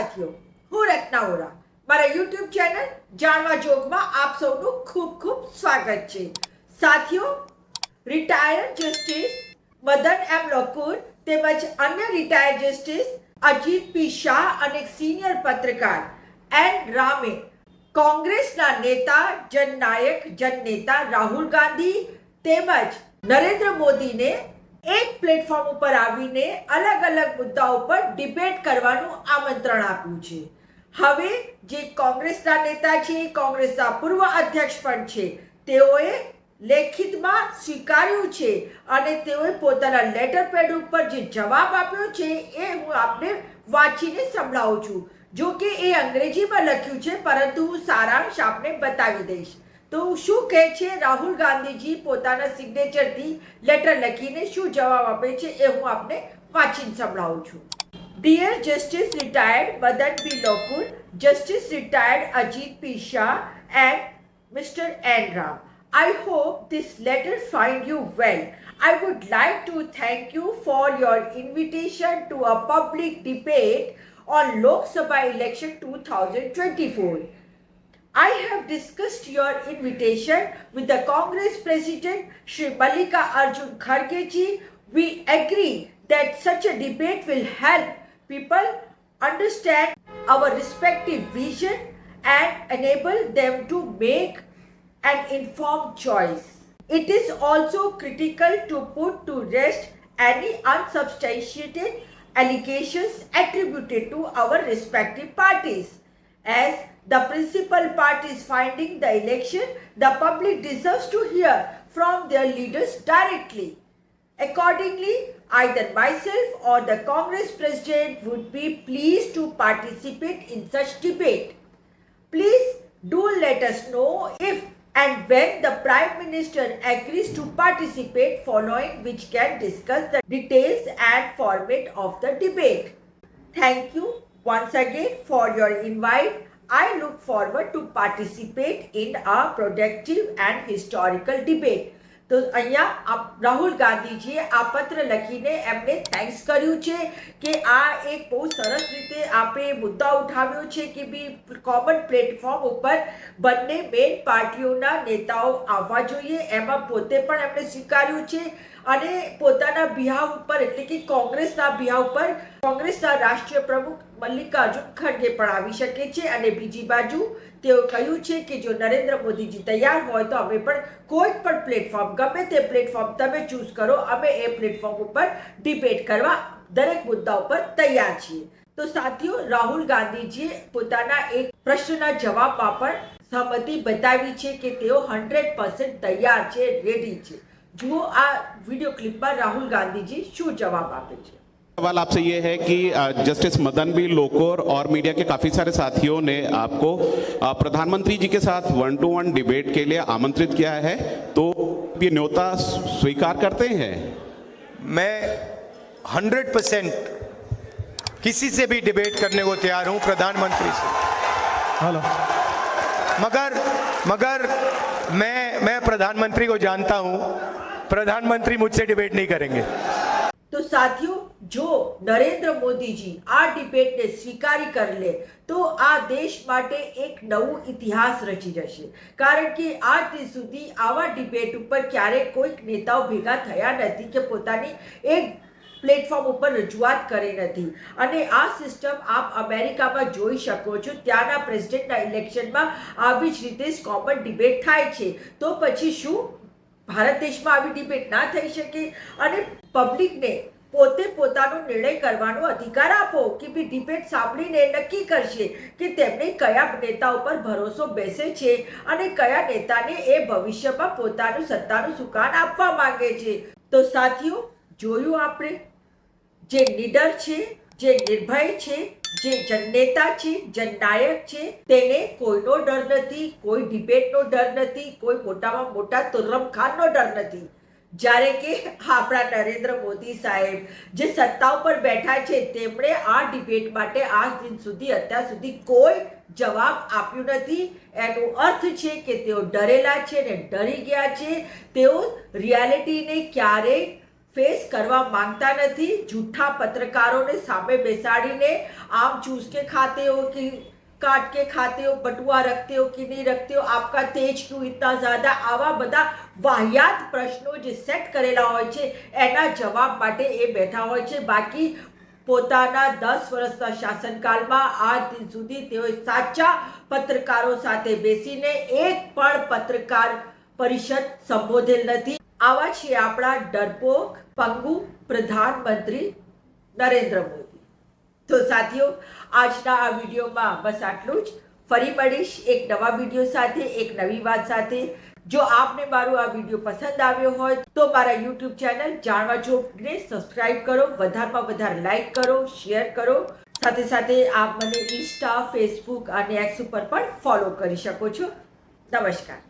સાથીઓ, હું રત્ના ઓરા મારા YouTube ચેનલ જાણવા જોગમાં આપ સૌનું ખૂબ ખૂબ સ્વાગત છે. સાથીઓ, રિટાયર્ડ જસ્ટિસ મદન એમ લોકુર તેમજ અન્ય રિટાયર્ડ જસ્ટિસ અજીત પી શાહ અને સિનિયર પત્રકાર એન રામે કોંગ્રેસના નેતા જનનાયક જનનેતા રાહુલ ગાંધી તેમજ નરેન્દ્ર મોદીને એક પ્લેટફોર્મ ઉપર આવીને અલગ અલગ મુદ્દાઓ પર ડિબેટ કરવાનું આમંત્રણ આપ્યું છે. હવે જે કોંગ્રેસના નેતા છે, કોંગ્રેસના પૂર્વ અધ્યક્ષ પણ છે, તેઓએ લેખિતમાં સ્વીકાર્યું છે અને તેઓએ પોતાના લેટર પેડ ઉપર જે જવાબ આપ્યો છે એ હું આપને વાંચીને સંભળાવું છું. જો કે એ અંગ્રેજીમાં લખ્યું છે, પરંતુ હું સારાંશ આપને બતાવી દઈશ. તો શું કહે છે રાહુલ ગાંધીજી પોતાના સિગ્નેચરથી લેટર લખીને શું જવાબ આપે છે એ હું આપને વાંચીને સંભળાવું છું. Dear Justice Retired Madan B. Lokur, Justice Retired Ajit P. Shah and Mr. N. Ram, I hope this letter find you well. I would like to thank you for your invitation to a public debate on Lok Sabha election 2024. I have discussed your invitation with the Congress President Shri Mallika Arjun Kharge ji. We agree that such a debate will help people understand our respective vision and enable them to make an informed choice. It is also critical to put to rest any unsubstantiated allegations attributed to our respective parties. As the principal parties finding the election, the public deserves to hear from their leaders directly. Accordingly, either myself or the Congress President would be pleased to participate in such debate. Please do let us know if and when the Prime Minister agrees to participate, following which can discuss the details and format of the debate. Thank you once again for your invite. I look forward to participate in a productive and historical debate. તો અહીંયા રાહુલ ગાંધીજીએ આ પત્ર લખીને એમને thanks કર્યું છે કે આ એક બહુ સરસ રીતે આપણે મુદ્દા ઉઠાવ્યો છે કે બી કોમન પ્લેટફોર્મ ઉપર બંને મેઇન પાર્ટીઓના નેતાઓ આવવા જોઈએ. એમાં પોતે પણ એમણે સ્વીકાર્યું છે અને પોતાના બિહાવ ઉપર એટલે કે કોંગ્રેસના બિહાવ ઉપર કોંગ્રેસના રાષ્ટ્રીય પ્રમુખ મલ્લિકાર્જુન ખડગે પણ આવી શકે છે. અને બીજી બાજુ તેઓ કહ્યું છે કે જો નરેન્દ્ર મોદીજી તૈયાર હોય તો અમે પણ કોઈ પણ પ્લેટફોર્મ ગમે તે પ્લેટફોર્મ તમે ચૂઝ કરો, અમે એ પ્લેટફોર્મ ઉપર ડિબેટ કરવા દરેક મુદ્દા ઉપર તૈયાર છીએ. તો સાથીઓ, રાહુલ ગાંધીજીએ પોતાના એક પ્રશ્નના જવાબમાં પણ સહમતિ બતાવી છે કે તેઓ 100% તૈયાર છે, રેડી છે. જુઓ આ વિડીયો ક્લિપમાં રાહુલ ગાંધીજી શું જવાબ આપે છે. सवाल आपसे ये है कि जस्टिस मदन बी लोकुर और मीडिया के काफ़ी सारे साथियों ने आपको प्रधानमंत्री जी के साथ 1-to-1 डिबेट के लिए आमंत्रित किया है, तो ये न्योता स्वीकार करते हैं? मैं 100% किसी से भी डिबेट करने को तैयार हूं, प्रधानमंत्री से. हेलो. मगर मैं प्रधानमंत्री को जानता हूं, प्रधानमंत्री मुझसे डिबेट नहीं करेंगे. તો સાથીઓ, જો નરેન્દ્ર મોદીજી આ ડિબેટને સ્વીકારી કરી લે તો આ દેશ માટે એક નવું ઇતિહાસ રચી જશે. કારણ કે આજ સુધી આવા ડિબેટ ઉપર ક્યારેય કોઈક નેતાઓ ભેગા થયા નથી કે પોતાની એક પ્લેટફોર્મ ઉપર રજૂઆત કરી નથી. અને આ સિસ્ટમ આપ અમેરિકામાં જોઈ શકો છો. ત્યાંના પ્રેસિડેન્ટના ઇલેક્શનમાં આવી જ રીતે કોમન ડિબેટ થાય છે. તો પછી શું ભારત દેશમાં આવી ડિબેટ ના થઈ શકે? અને પબ્લિકને પોતે પોતાનો નિર્ણય કરવાનો અધિકાર આપો કે બી ડિબેટ સાંભળીને નક્કી કરશે કે તેમને કયા નેતા ઉપર ભરોસો બેસે છે અને કયા નેતાને એ ભવિષ્યમાં પોતાનું સત્તાનું સુકાન આપવા માંગે છે. તો સાથીઓ, જોયું આપણે જે નીડર છે, જે નિર્ભય છે, જે જનનેતા છે, જનનાયક છે, તેને કોઈનો ડર નથી, કોઈ ડિબેટનો ડર નથી, કોઈ મોટામાં મોટા તુર્રમ ખાનનો ડર નથી. જ્યારે કે આપણા નરેન્દ્ર મોદી સાહેબ જે સત્તા ઉપર બેઠા છે તેમણે આ ડિબેટ માટે આજ દિન સુધી અત્યાર સુધી કોઈ જવાબ આપ્યું નથી. એનો અર્થ છે કે તેઓ ડરેલા છે ને ડરી ગયા છે. તેઓ રિયાલિટીને ક્યારેય ફેસ કરવા માંગતા નથી. જૂઠા પત્રકારોને સામે બેસાડીને આમ चूस के खाते हो कि काट के खाते हो, बटुआ रखते हो कि नहीं रखते हो, आपका तेज क्यों इतना ज्यादा, આવા બધા વાહિયાત પ્રશ્નો જે સેટ કરેલા હોય છે એના જવાબ માટે એ બેઠા હોય છે. બાકી પોતાના 10 વર્ષના શાસનકાળમાં આજ દિન સુધી તેઓ સાચા પત્રકારો સાથે બેસીને એક પણ પત્રકાર પરિષદ સંબોધેલ નથી. આવા છે આપણા ડરપોક પંગુ પ્રધાનમંત્રી નરેન્દ્ર મોદી. તો સાથીઓ, આજના આ વિડીયોમાં બસ આટલું જ. ફરી મળીશ એક નવા વિડીયો સાથે, એક નવી વાત સાથે. જો આપને મારો આ વિડીયો પસંદ આવ્યો હોય તો મારા યુટ્યુબ ચેનલ જાણવા જોગને સબસ્ક્રાઇબ કરો, વધારેમાં વધારે લાઈક કરો, શેર કરો. સાથે સાથે આપ મને ઇન્સ્ટા, ફેસબુક અને એક્સ ઉપર પણ ફોલો કરી શકો છો. નમસ્કાર.